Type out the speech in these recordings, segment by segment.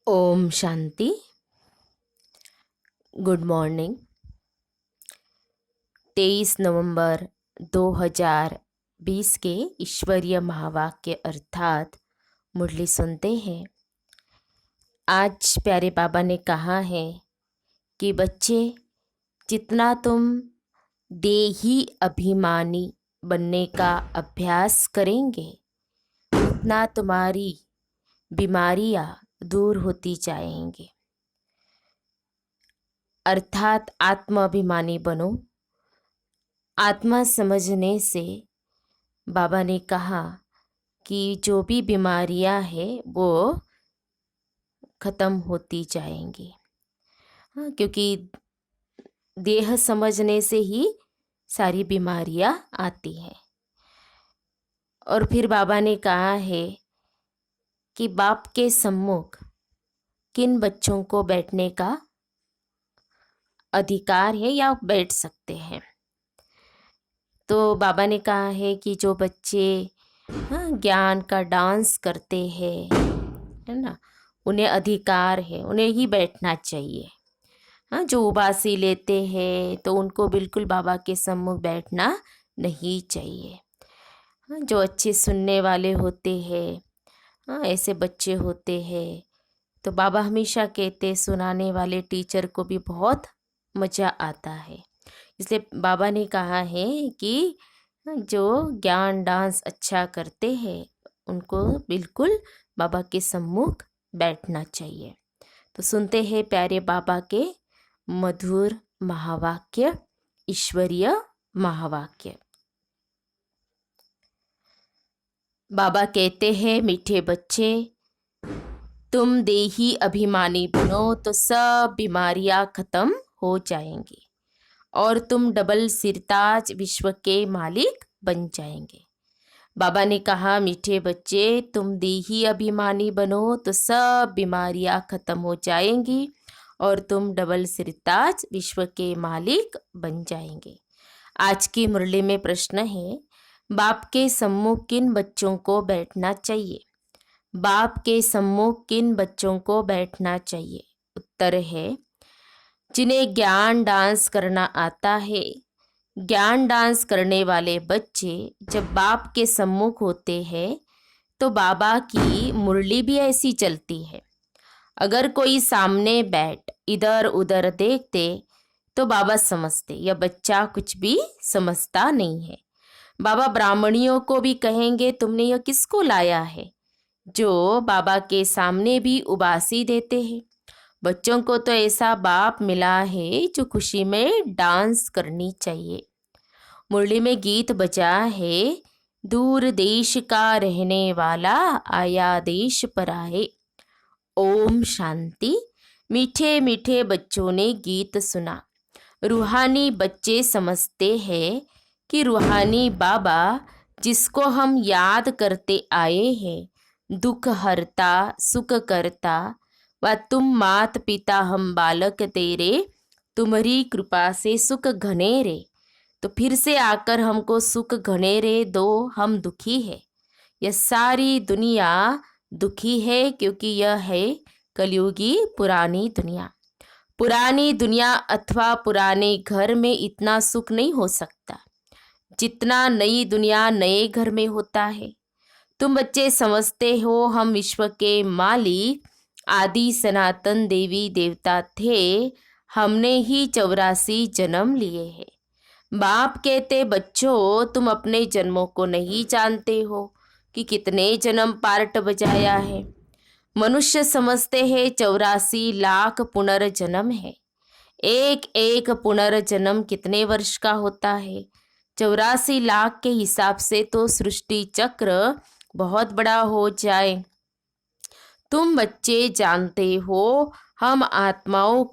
Om Shanti. Good morning. 23 नवंबर 2020 के ईश्वरीय महावाक्य अर्थात मुरली सुनते हैं। आज प्यारे बाबा ने कहा है कि बच्चे, जितना तुम देही अभिमानी बनने का अभ्यास करेंगे उतना तुम्हारी बीमारियां दूर होती जाएंगी। अर्थात आत्माभिमानी बनो। आत्मा समझने से बाबा ने कहा कि जो भी बीमारियां हैं वो ख़त्म होती जाएंगी। क्योंकि देह समझने से ही सारी बीमारियां आती हैं। और फिर बाबा ने कहा है कि बाप के सम्मुख किन बच्चों को बैठने का अधिकार है या बैठ सकते हैं। तो बाबा ने कहा है कि जो बच्चे ज्ञान का डांस करते हैं, है ना, उन्हें अधिकार है, उन्हें ही बैठना चाहिए। जो उबासी लेते हैं तो उनको बिल्कुल बाबा के सम्मुख बैठना नहीं चाहिए। जो अच्छे सुनने वाले होते हैं, ऐसे बच्चे होते हैं, तो बाबा हमेशा कहते सुनाने वाले टीचर को भी बहुत मज़ा आता है। इसलिए बाबा ने कहा है कि जो ज्ञान डांस अच्छा करते हैं उनको बिल्कुल बाबा के सम्मुख बैठना चाहिए। तो सुनते हैं प्यारे बाबा के मधुर महावाक्य, ईश्वरीय महावाक्य। बाबा कहते हैं, मीठे बच्चे, तुम देही अभिमानी बनो तो सब बीमारियां खत्म हो जाएंगी और तुम डबल सिरताज विश्व के मालिक बन जाएंगे। बाबा ने कहा, मीठे बच्चे, तुम देही अभिमानी बनो तो सब बीमारियां खत्म हो जाएंगी और तुम डबल सिरताज विश्व के मालिक बन जाएंगे। आज की मुरली में प्रश्न है, बाप के सम्मुख किन बच्चों को बैठना चाहिए? बाप के सम्मुख किन बच्चों को बैठना चाहिए? उत्तर है, जिन्हें ज्ञान डांस करना आता है। ज्ञान डांस करने वाले बच्चे जब बाप के सम्मुख होते हैं तो बाबा की मुरली भी ऐसी चलती है। अगर कोई सामने बैठ इधर उधर देखते तो बाबा समझते यह बच्चा कुछ भी समझता नहीं है। बाबा ब्राह्मणियों को भी कहेंगे, तुमने यह किसको लाया है जो बाबा के सामने भी उबासी देते हैं। बच्चों को तो ऐसा बाप मिला है जो खुशी में डांस करनी चाहिए। मुरली में गीत बजा है, दूर देश का रहने वाला आया देश पर आए। ओम शांति। मीठे मीठे बच्चों ने गीत सुना। रूहानी बच्चे समझते हैं कि रूहानी बाबा जिसको हम याद करते आए हैं, दुख हरता सुख करता, व तुम मात पिता हम बालक तेरे, तुम्हारी कृपा से सुख घने रे। तो फिर से आकर हमको सुख घने रे दो, हम दुखी है। यह सारी दुनिया दुखी है क्योंकि यह है कलयुगी पुरानी दुनिया। पुरानी दुनिया अथवा पुराने घर में इतना सुख नहीं हो सकता जितना नई दुनिया नए घर में होता है। तुम बच्चे समझते हो हम विश्व के मालिक आदि सनातन देवी देवता थे, हमने ही 84 जन्म लिए हैं। बाप कहते, बच्चों तुम अपने जन्मों को नहीं जानते हो कि कितने जन्म पार्ट बजाया है। मनुष्य समझते हैं 84 लाख पुनर्जन्म है। एक एक पुनर्जन्म कितने वर्ष का होता है? 84 लाख के हिसाब से तो सृष्टि चक्र बहुत बड़ा हो जाए। तुम बच्चे जानते हो हम आत्माओं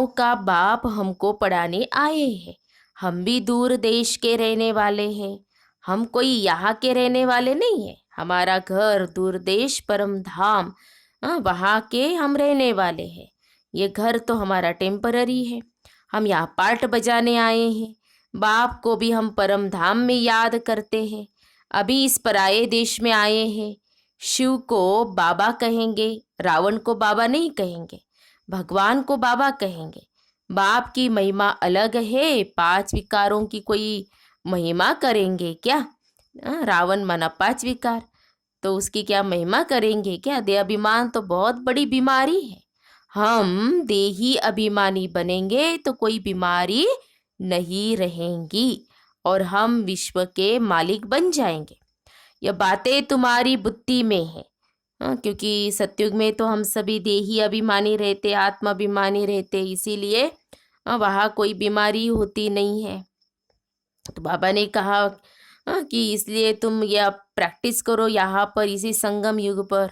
का बाप हमको पढ़ाने आए हैं। हम भी दूर देश के रहने वाले हैं। हम कोई यहाँ के रहने वाले नहीं हैं। हमारा घर दूर देश परम धाम, वहाँ के हम रहने वाले हैं। ये घर तो हमारा टेम्पररी है। हम यहाँ पार्ट बजाने आए हैं। बाप को भी हम परम धाम में याद करते हैं। अभी इस पराये देश में आए हैं शिव को बाबा कहेंगे, रावण को बाबा नहीं कहेंगे, भगवान को बाबा कहेंगे। बाप की महिमा अलग है, 5 विकारों की कोई महिमा करेंगे क्या? रावण माना 5 विकार, तो उसकी क्या महिमा करेंगे क्या? देहाभिमान तो बहुत बड़ी बीमारी है। हम देही अभिमानी बनेंगे तो कोई बीमारी नहीं रहेंगी और हम विश्व के मालिक बन जाएंगे। यह बातें तुम्हारी बुद्धि में है। क्योंकि सतयुग में तो हम सभी देही अभिमानी रहते, आत्माभिमानी रहते, इसीलिए वहाँ कोई बीमारी होती नहीं है। तो बाबा ने कहा कि इसलिए तुम यह प्रैक्टिस करो यहाँ पर, इसी संगम युग पर,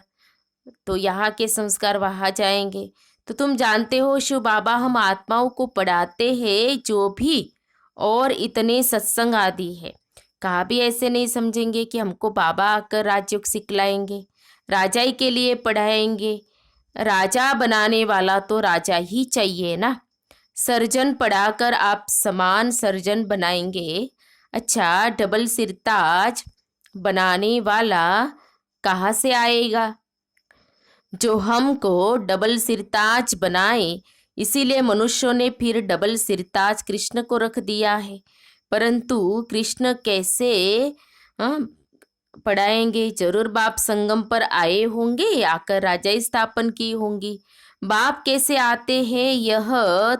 तो यहाँ के संस्कार वहाँ जाएंगे। तो तुम जानते हो शिव बाबा हम आत्माओं को पढ़ाते हैं जो भी, और इतने सत्संग आदि है, कहाँ भी ऐसे नहीं समझेंगे कि हमको बाबा आकर राजयोग सिखलाएंगे, राजाई के लिए पढ़ाएंगे। राजा बनाने वाला तो राजा ही चाहिए ना। सर्जन पढ़ाकर आप समान सर्जन बनाएंगे। अच्छा, डबल सिरताज बनाने वाला कहाँ से आएगा? जो हमको डबल सिरताज बनाए, इसीलिए मनुष्यों ने फिर डबल सिरताज कृष्ण को रख दिया है। परंतु कृष्ण कैसे पढ़ाएंगे? जरूर बाप संगम पर आए होंगे, आकर राजा स्थापन की होंगी। बाप कैसे आते हैं यह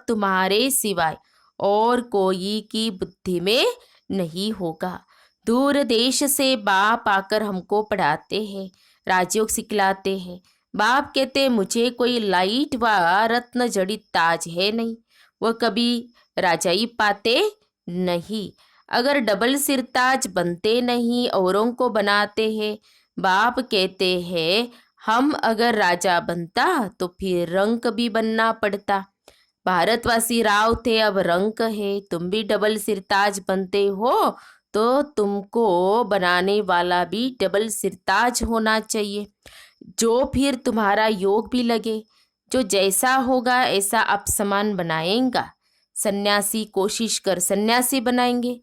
तुम्हारे सिवाय और कोई की बुद्धि में नहीं होगा। दूर देश से बाप आकर हमको पढ़ाते हैं, राजयोग सिखलाते हैं। बाप कहते मुझे कोई लाइट व रत्न जड़ित ताज है नहीं, वह कभी राजाई पाते नहीं। अगर डबल सिरताज बनते नहीं, औरों को बनाते हैं। बाप कहते हैं हम अगर राजा बनता तो फिर रंक भी बनना पड़ता। भारतवासी राव थे, अब रंक है। तुम भी डबल सिरताज बनते हो तो तुमको बनाने वाला भी डबल सिरताज होना चाहिए, जो फिर तुम्हारा योग भी लगे। जो जैसा होगा ऐसा आप समान बनाएंगा। सन्यासी कोशिश कर सन्यासी बनाएंगे,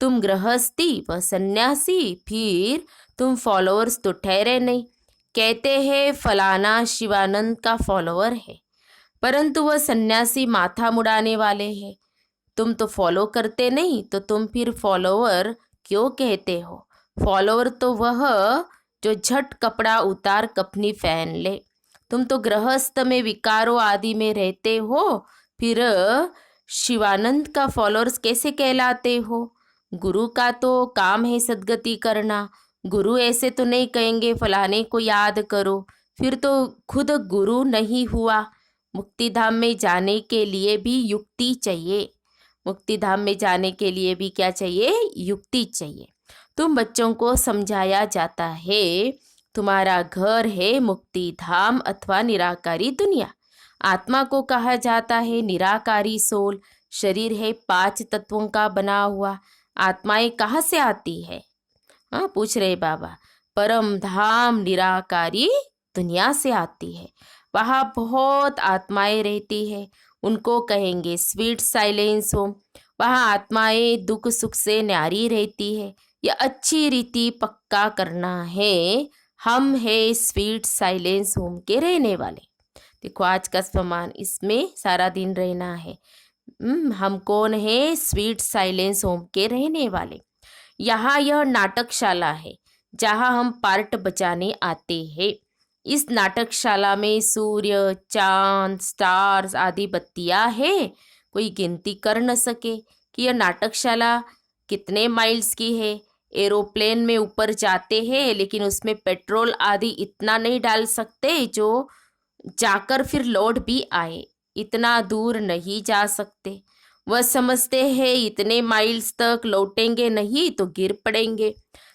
तुम गृहस्थी व सन्यासी, फिर तुम फॉलोअर्स तो ठहरे नहीं। कहते हैं फलाना शिवानंद का फॉलोअर है, परंतु वह सन्यासी माथा मुड़ाने वाले हैं। तुम तो फॉलो करते नहीं, तो तुम फिर फॉलोअर क्यों कहते हो? फॉलोअर तो वह जो झट कपड़ा उतार कफनी पहन ले। तुम तो गृहस्थ में विकारों आदि में रहते हो, फिर शिवानंद का फॉलोअर्स कैसे कहलाते हो? गुरु का तो काम है सद्गति करना। गुरु ऐसे तो नहीं कहेंगे फलाने को याद करो, फिर तो खुद गुरु नहीं हुआ। मुक्ति धाम में जाने के लिए भी युक्ति चाहिए। मुक्ति धाम में जाने के लिए भी क्या चाहिए? युक्ति चाहिए। तुम बच्चों को समझाया जाता है तुम्हारा घर है मुक्ति धाम अथवा निराकारी दुनिया। आत्मा को कहा जाता है निराकारी सोल। शरीर है 5 तत्वों का बना हुआ। आत्माएं कहाँ से आती है? पूछ रहे बाबा। परम धाम निराकारी दुनिया से आती है। वहाँ बहुत आत्माएं रहती है, उनको कहेंगे स्वीट साइलेंस होम। वहाँ आत्माएं दुख सुख से न्यारी रहती है। यह अच्छी रीति पक्का करना है। हम है स्वीट साइलेंस होम के रहने वाले। देखो आज का स्वमान, इसमें सारा दिन रहना है। हम कौन है? स्वीट साइलेंस होम के रहने वाले। यहाँ यह नाटकशाला है जहाँ हम पार्ट बचाने आते हैं। इस नाटकशाला में सूर्य, चांद, स्टार्स आदि बत्तियाँ है। कोई गिनती कर न सके कि यह नाटकशाला कितने माइल्स की है। एरोप्लेन में ऊपर जाते हैं, लेकिन उसमें पेट्रोल आदि इतना नहीं डाल सकते जो जाकर फिर लौट भी आए। इतना दूर नहीं जा सकते। वह समझते हैं इतने माइल्स तक लौटेंगे नहीं तो गिर पड़ेंगे।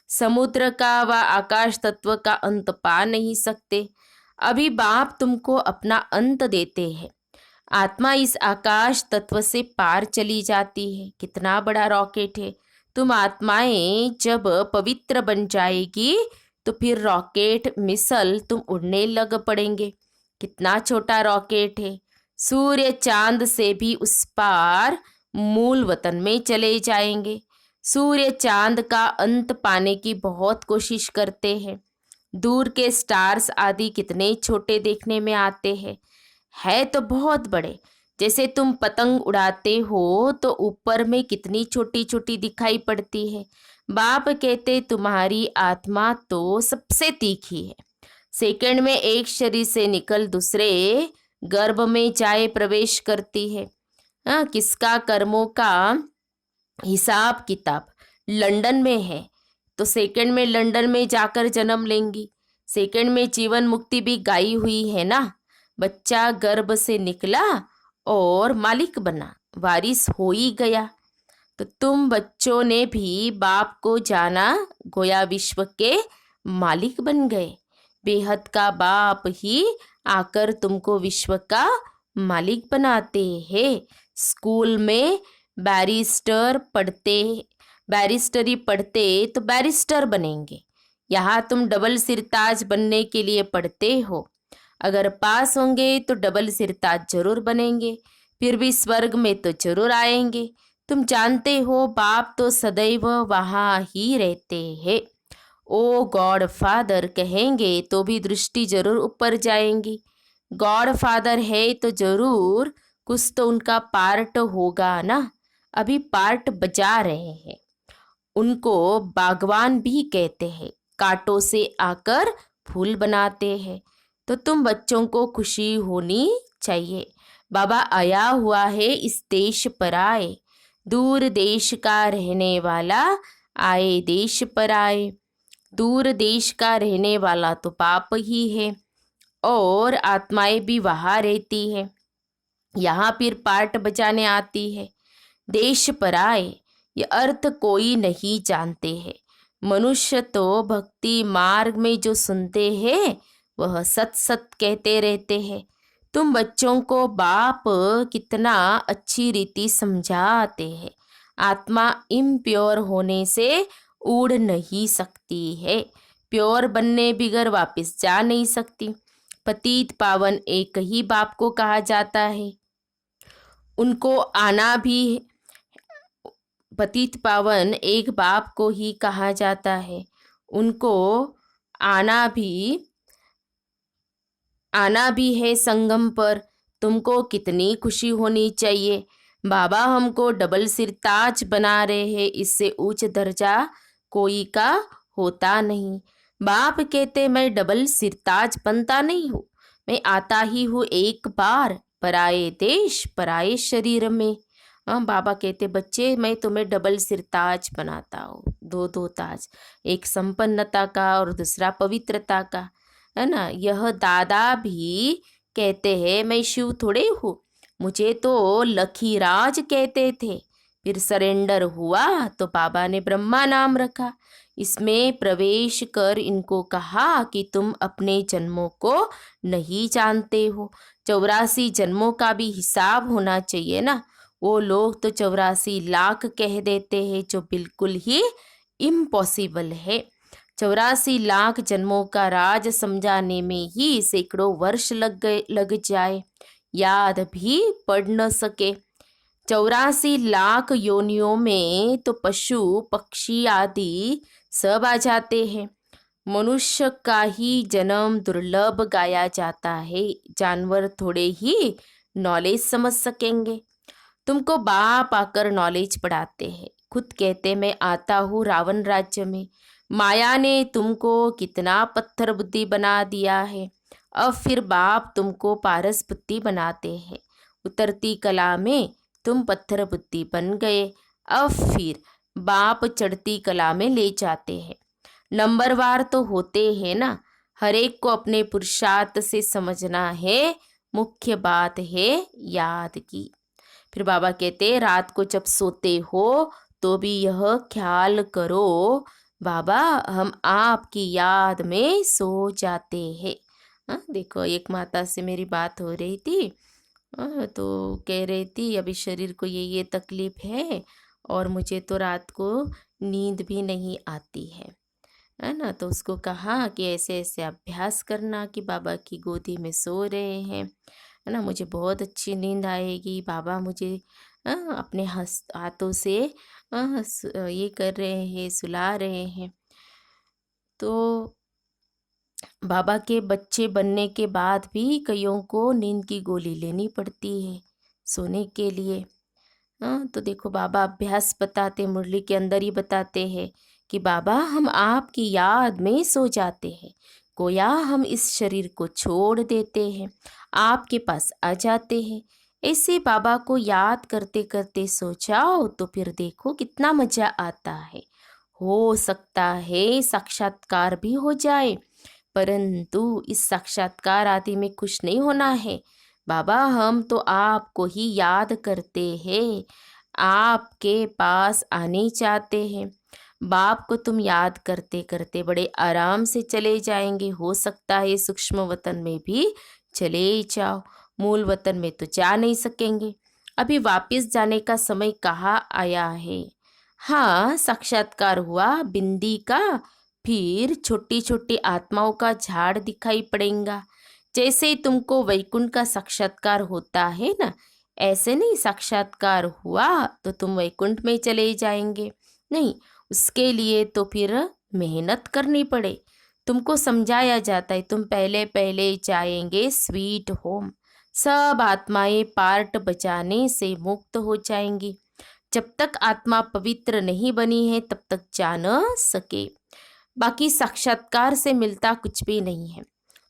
समुद्र का व आकाश तत्व का अंत पा नहीं सकते। अभी बाप तुमको अपना अंत देते हैं। आत्मा इस आकाश तत्व से पार चली जाती है। कितना बड़ा रॉकेट है। तुम आत्माएं जब पवित्र बन जाएगी तो फिर रॉकेट मिसल तुम उड़ने लग पड़ेंगे। कितना छोटा रॉकेट है। सूर्य चांद से भी उस पार मूल वतन में चले जाएंगे। सूर्य चांद का अंत पाने की बहुत कोशिश करते हैं। दूर के स्टार्स आदि कितने छोटे देखने में आते हैं, है तो बहुत बड़े। जैसे तुम पतंग उड़ाते हो तो ऊपर में कितनी छोटी छोटी दिखाई पड़ती है। बाप कहते तुम्हारी आत्मा तो सबसे तीखी है। सेकंड में एक शरीर से निकल दूसरे गर्भ में जाए प्रवेश करती है। हाँ, किसका कर्मों का हिसाब किताब लंदन में है तो सेकंड में लंदन में जाकर जन्म लेंगी। सेकंड में जीवन मुक्ति भी गाई हुई है ना। बच्चा गर्भ से निकला और मालिक बना, वारिस हो ही गया। तो तुम बच्चों ने भी बाप को जाना, गोया विश्व के मालिक बन गए। बेहद का बाप ही आकर तुमको विश्व का मालिक बनाते हैं। स्कूल में बैरिस्टरी पढ़ते तो बैरिस्टर बनेंगे। यहाँ तुम डबल सिरताज बनने के लिए पढ़ते हो। अगर पास होंगे तो डबल सिरताज जरूर बनेंगे, फिर भी स्वर्ग में तो जरूर आएंगे। तुम जानते हो बाप तो सदैव वहाँ ही रहते हैं। ओ गॉड फादर कहेंगे तो भी दृष्टि जरूर ऊपर जाएंगी। गॉड फादर है तो जरूर कुछ तो उनका पार्ट होगा ना। अभी पार्ट बजा रहे हैं। उनको बागवान भी कहते हैं, कांटों से आकर फूल बनाते हैं। तो तुम बच्चों को खुशी होनी चाहिए। बाबा आया हुआ है इस देश पर आए, दूर देश का रहने वाला आए देश पर आए। दूर देश का रहने वाला तो पाप ही है और आत्माएं भी वहाँ रहती है। यहाँ फिर पार्ट बजाने आती है। देश पर आए ये अर्थ कोई नहीं जानते हैं। मनुष्य तो भक्ति मार्ग में जो सुनते हैं वह सत सत कहते रहते हैं। तुम बच्चों को बाप कितना अच्छी रीति समझाते हैं। आत्मा इम्प्योर होने से उड़ नहीं सकती है, प्योर बनने बिगर वापस जा नहीं सकती। पतित पावन एक ही बाप को कहा जाता है। उनको आना भी पतित पावन एक बाप को ही कहा जाता है। उनको आना भी है संगम पर। तुमको कितनी खुशी होनी चाहिए। बाबा हमको डबल सिरताज बना रहे हैं, इससे ऊंच दर्जा कोई का होता नहीं। बाप कहते मैं डबल सिरताज बनता नहीं हूँ, मैं आता ही हूँ एक बार पराए देश पराए शरीर में। हाँ, बाबा कहते बच्चे मैं तुम्हें डबल सिरताज बनाता हूँ, दो दो ताज, एक संपन्नता का और दूसरा पवित्रता का, है ना। यह दादा भी कहते हैं मैं शिव थोड़े हूँ, मुझे तो लखीराज कहते थे। फिर सरेंडर हुआ तो बाबा ने ब्रह्मा नाम रखा। इसमें प्रवेश कर इनको कहा कि तुम अपने जन्मों को नहीं जानते हो। 84 जन्मों का भी हिसाब होना चाहिए ना। वो लोग तो 84 लाख कह देते हैं, जो बिल्कुल ही इम्पॉसिबल है। 84 लाख जन्मों का राज समझाने में ही सैकड़ों वर्ष लग जाए, याद भी पढ़ न सके। 84 लाख योनियों में तो पशु पक्षी आदि सब आ जाते हैं। मनुष्य का ही जन्म दुर्लभ गाया जाता है। जानवर थोड़े ही नॉलेज समझ सकेंगे। तुमको बाप आकर नॉलेज पढ़ाते हैं। खुद कहते मैं आता हूँ रावण राज्य में। माया ने तुमको कितना पत्थर बुद्धि बना दिया है। अब फिर बाप तुमको पारस बुद्धि बनाते हैं। उतरती कला में तुम पत्थर बुद्धि बन गए, अब फिर बाप चढ़ती कला में ले जाते हैं। नंबरवार तो होते हैं ना। हर एक को अपने पुरुषार्थ से समझना है, मुख्य बात है याद की। फिर बाबा कहते रात को जब सोते हो तो भी यह ख्याल करो बाबा हम आपकी याद में सो जाते हैं। हाँ, देखो एक माता से मेरी बात हो रही थी। तो कह रही थी अभी शरीर को ये तकलीफ है और मुझे तो रात को नींद भी नहीं आती है ना। तो उसको कहा कि ऐसे ऐसे अभ्यास करना कि बाबा की गोदी में सो रहे हैं, है ना, मुझे बहुत अच्छी नींद आएगी। बाबा मुझे अपने हाथों से ये कर रहे हैं, सुला रहे हैं। तो बाबा के बच्चे बनने के बाद भी कईयों को नींद की गोली लेनी पड़ती है सोने के लिए। हाँ, तो देखो बाबा अभ्यास बताते, मुरली के अंदर ही बताते हैं कि बाबा हम आपकी याद में सो जाते हैं, गोया हम इस शरीर को छोड़ देते हैं, आपके पास आ जाते हैं। ऐसे बाबा को याद करते करते सो जाओ तो फिर देखो कितना मजा आता है। हो सकता है साक्षात्कार भी हो जाए, परंतु इस साक्षात्कार आदि में खुश नहीं होना है। बाबा हम तो आपको ही याद करते हैं, आपके पास आने चाहते हैं। बाप को तुम याद करते करते बड़े आराम से चले जाएंगे। हो सकता है सूक्ष्म वतन में भी चले जाओ, मूल वतन में तो जा नहीं सकेंगे। अभी वापस जाने का समय कहाँ आया है। हाँ, साक्षात्कार हुआ बिंदी का, फिर छोटी छोटी आत्माओं का झाड़ दिखाई पड़ेगा। जैसे तुमको वैकुंठ का साक्षात्कार होता है ना, ऐसे नहीं साक्षात्कार हुआ तो तुम वैकुंठ में चले जाएंगे, नहीं। उसके लिए तो फिर मेहनत करनी पड़े। तुमको समझाया जाता है तुम पहले पहले जाएंगे स्वीट होम, सब आत्माएं पार्ट बजाने से मुक्त हो जाएंगी। जब तक आत्मा पवित्र नहीं बनी है तब तक जा न सके। बाकी साक्षात्कार से मिलता कुछ भी नहीं है।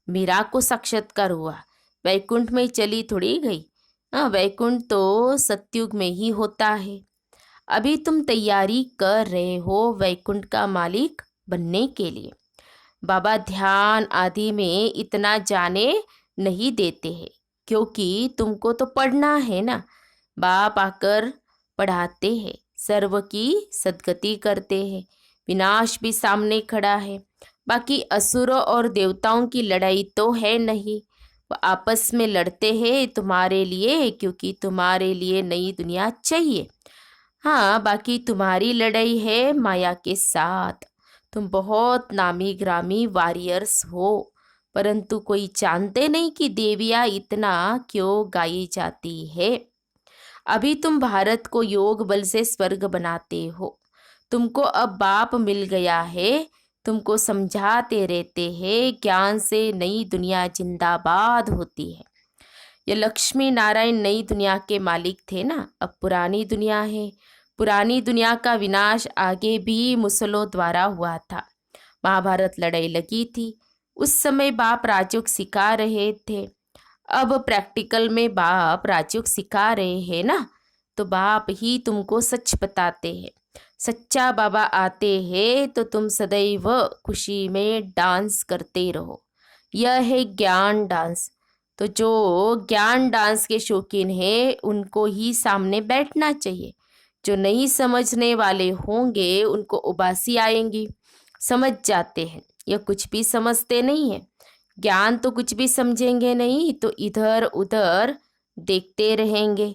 मीरा को साक्षात्कार हुआ, वैकुंठ में चली थोड़ी गई। हाँ, वैकुंठ तो सतयुग में ही होता है। अभी तुम तैयारी कर रहे हो वैकुंठ का मालिक बनने के लिए। बाबा ध्यान आदि में इतना जाने नहीं देते हैं, क्योंकि तुमको तो पढ़ना है ना। बाप आकर पढ़ाते हैं, सर्व की सद्गति करते हैं। विनाश भी सामने खड़ा है। बाकी असुरों और देवताओं की लड़ाई तो है नहीं, वो आपस में लड़ते हैं तुम्हारे लिए, क्योंकि तुम्हारे लिए नई दुनिया चाहिए। हाँ, बाकी तुम्हारी लड़ाई है माया के साथ। तुम बहुत नामी ग्रामी वॉरियर्स हो, परंतु कोई जानते नहीं कि देवियाँ इतना क्यों गाई जाती है। अभी तुम भारत को योग बल से स्वर्ग बनाते हो। तुमको अब बाप मिल गया है, तुमको समझाते रहते हैं ज्ञान से नई दुनिया जिंदाबाद होती है। ये लक्ष्मी नारायण नई दुनिया के मालिक थे ना, अब पुरानी दुनिया है। पुरानी दुनिया का विनाश आगे भी मुसलों द्वारा हुआ था। महाभारत लड़ाई लगी थी, उस समय बाप राजयोग सिखा रहे थे। अब प्रैक्टिकल में बाप राजयोग सिखा रहे हैं ना, तो बाप ही तुमको सच बताते हैं। सच्चा बाबा आते हैं तो तुम सदैव खुशी में डांस करते रहो। यह है ज्ञान डांस। तो जो ज्ञान डांस के शौकीन हैं उनको ही सामने बैठना चाहिए। जो नहीं समझने वाले होंगे उनको उबासी आएंगी। समझ जाते हैं, यह कुछ भी समझते नहीं है। ज्ञान तो कुछ भी समझेंगे नहीं, तो इधर उधर देखते रहेंगे।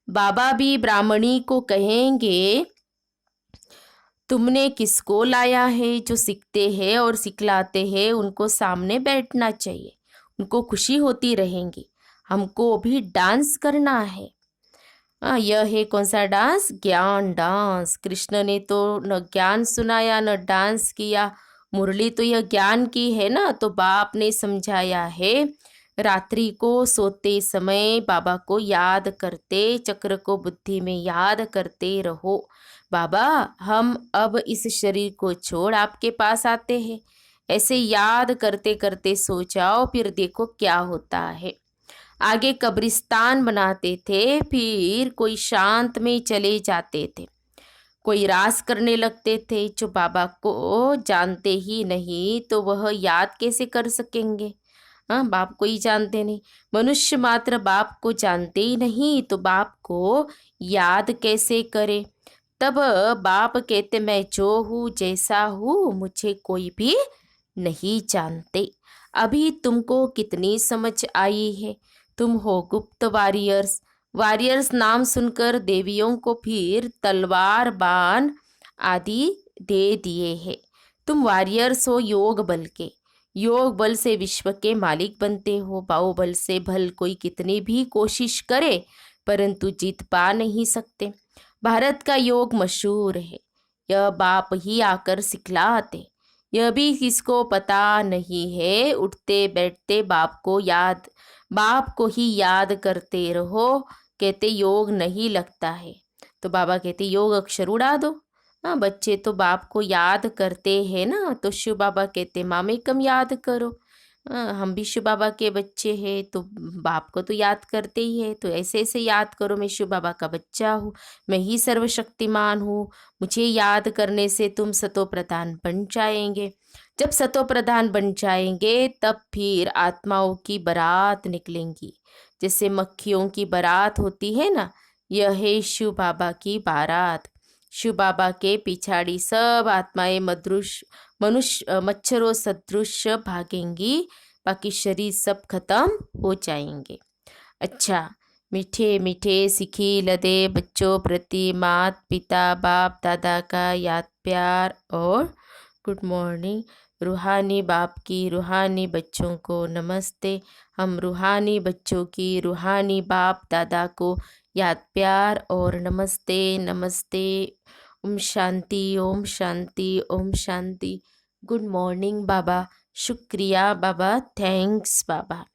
बाबा भी ब्राह्मणी को कहेंगे तुमने किसको लाया है। जो सीखते हैं और सिखलाते हैं उनको सामने बैठना चाहिए, उनको खुशी होती रहेंगी। हमको भी डांस करना है। हाँ, यह है कौन सा डांस? ज्ञान डांस। कृष्ण ने तो न ज्ञान सुनाया न डांस किया, मुरली तो यह ज्ञान की है ना। तो बाप ने समझाया है रात्रि को सोते समय बाबा को याद करते, चक्र को बुद्धि में याद करते रहो। बाबा हम अब इस शरीर को छोड़ आपके पास आते हैं। ऐसे याद करते करते सो जाओ, फिर देखो क्या होता है। आगे कब्रिस्तान बनाते थे, फिर कोई शांत में चले जाते थे, कोई रास करने लगते थे। जो बाबा को जानते ही नहीं तो वह याद कैसे कर सकेंगे। हाँ, बाप को ही जानते नहीं। मनुष्य मात्र बाप को जानते ही नहीं तो बाप को याद कैसे करे। तब बाप कहते मैं जो हूँ जैसा हूँ मुझे कोई भी नहीं जानते। अभी तुमको कितनी समझ आई है। तुम हो गुप्त वॉरियर्स। वॉरियर्स नाम सुनकर देवियों को फिर तलवार बाण आदि दे दिए हैं। तुम वॉरियर्स हो योग बल के। योग बल से विश्व के मालिक बनते हो। बाहुबल से भल कोई कितनी भी कोशिश करे परंतु जीत पा नहीं सकते। भारत का योग मशहूर है, यह बाप ही आकर सिखलाते। यह भी किसको पता नहीं है। उठते बैठते बाप को ही याद करते रहो। कहते योग नहीं लगता है, तो बाबा कहते योग अक्षर उड़ा दो। हाँ, बच्चे तो बाप को याद करते हैं ना, तो शिव बाबा कहते मामेकम याद करो। हम भी शिव बाबा के बच्चे हैं, तो बाप को तो याद करते ही है, तो ऐसे ऐसे याद करो मैं शिव बाबा का बच्चा हूँ, मैं ही सर्वशक्तिमान हूँ। मुझे याद करने से तुम सतो प्रधान बन जाएंगे। जब सतो प्रधान बन जाएंगे तब फिर आत्माओं की बारात निकलेंगी। जैसे मक्खियों की बारात होती है ना, यह है शिव बाबा की बारात। शिव बाबा के पिछाड़ी सब आत्माएं मनुष्य मच्छरों सदृश भागेंगी, बाकी शरीर सब खत्म हो जाएंगे। अच्छा, मीठे मीठे सिखी लदे बच्चों प्रति मात पिता बाप दादा का याद प्यार और गुड मॉर्निंग। रूहानी बाप की रूहानी बच्चों को नमस्ते। हम रूहानी बच्चों की रूहानी बाप दादा को याद प्यार और नमस्ते नमस्ते। ओम शांति ओम शांति ओम शांति। गुड मॉर्निंग बाबा, शुक्रिया बाबा, थैंक्स बाबा।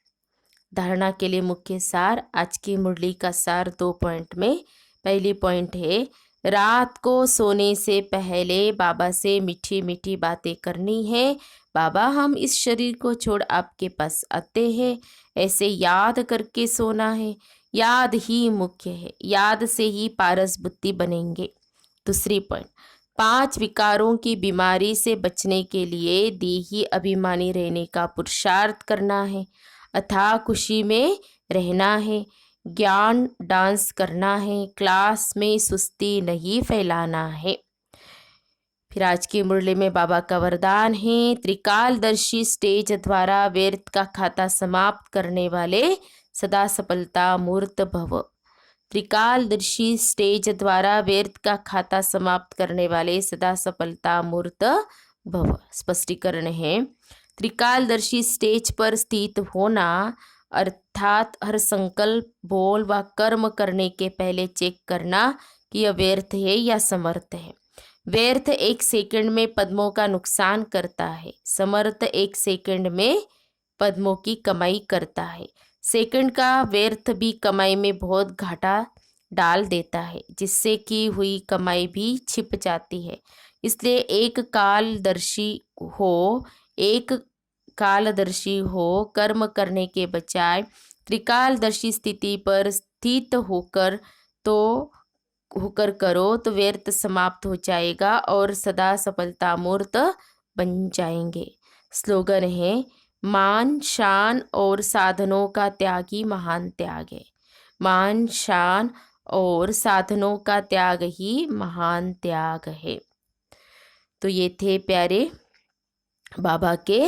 धारणा के लिए मुख्य सार, आज की मुरली का सार 2 पॉइंट में। पहली पॉइंट है, रात को सोने से पहले बाबा से मीठी मीठी बातें करनी है। बाबा, हम इस शरीर को छोड़ आपके पास आते हैं, ऐसे याद करके सोना है। याद ही मुख्य है, याद से ही पारस बुद्धि बनेंगे। दूसरी पॉइंट, 5 विकारों की बीमारी से बचने के लिए देही अभिमानी रहने का पुरुषार्थ करना है, अथाह खुशी में रहना है, ज्ञान डांस करना है, क्लास में सुस्ती नहीं फैलाना है। फिर आज की मुरली में बाबा का वरदान है, त्रिकालदर्शी स्टेज द्वारा व्यर्थ का खाता समाप्त करने वाले सदा सफलता मूर्त भव। त्रिकालदर्शी स्टेज द्वारा व्यर्थ का खाता समाप्त करने वाले सदा सफलता मूर्त भव। स्पष्टीकरण है, त्रिकालदर्शी स्टेज पर स्थित होना अर्थात हर संकल्प बोल व कर्म करने के पहले चेक करना कि यह व्यर्थ है या समर्थ है। व्यर्थ 1 सेकंड में पद्मों का नुकसान करता है, समर्थ 1 सेकंड में पद्मों की कमाई करता है। सेकंड का व्यर्थ भी कमाई में बहुत घाटा डाल देता है, जिससे की हुई कमाई भी छिप जाती है। इसलिए एक कालदर्शी हो कर्म करने के बजाय त्रिकालदर्शी स्थिति पर स्थित होकर करो तो व्यर्थ समाप्त हो जाएगा और सदा सफलता मूर्त बन जाएंगे। स्लोगन है, मान शान और साधनों का त्याग ही महान त्याग है। मान शान और साधनों का त्याग ही महान त्याग है। तो ये थे प्यारे बाबा के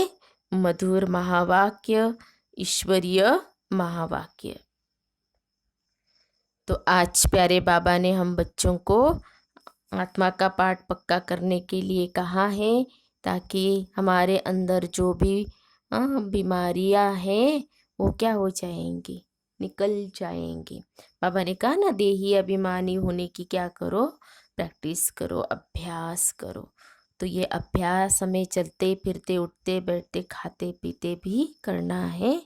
मधुर महावाक्य, ईश्वरीय महावाक्य। तो आज प्यारे बाबा ने हम बच्चों को आत्मा का पाठ पक्का करने के लिए कहा है, ताकि हमारे अंदर जो भी बीमारियां हैं वो क्या हो जाएंगी, निकल जाएंगी। बाबा ने कहा ना, देही अभिमानी होने की क्या करो, प्रैक्टिस करो, अभ्यास करो। तो ये अभ्यास हमें चलते फिरते उठते बैठते खाते पीते भी करना है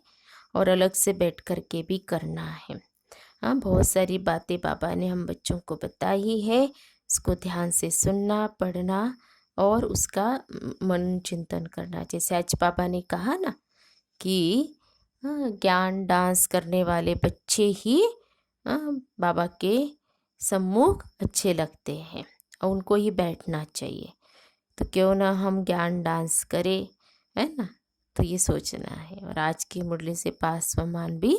और अलग से बैठ कर के भी करना है। हाँ, बहुत सारी बातें बाबा ने हम बच्चों को बताई है, इसको ध्यान से सुनना पढ़ना और उसका मन चिंतन करना। जैसे आज बाबा ने कहा ना कि ज्ञान डांस करने वाले बच्चे ही बाबा के सम्मुख अच्छे लगते हैं और उनको ही बैठना चाहिए। तो क्यों ना हम ज्ञान डांस करें, है ना। तो ये सोचना है और आज की मुरली से पास मान भी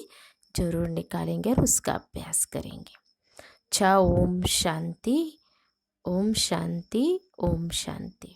जरूर निकालेंगे और उसका अभ्यास करेंगे। अच्छा, ओम शांति ओम शांति ओम शांति।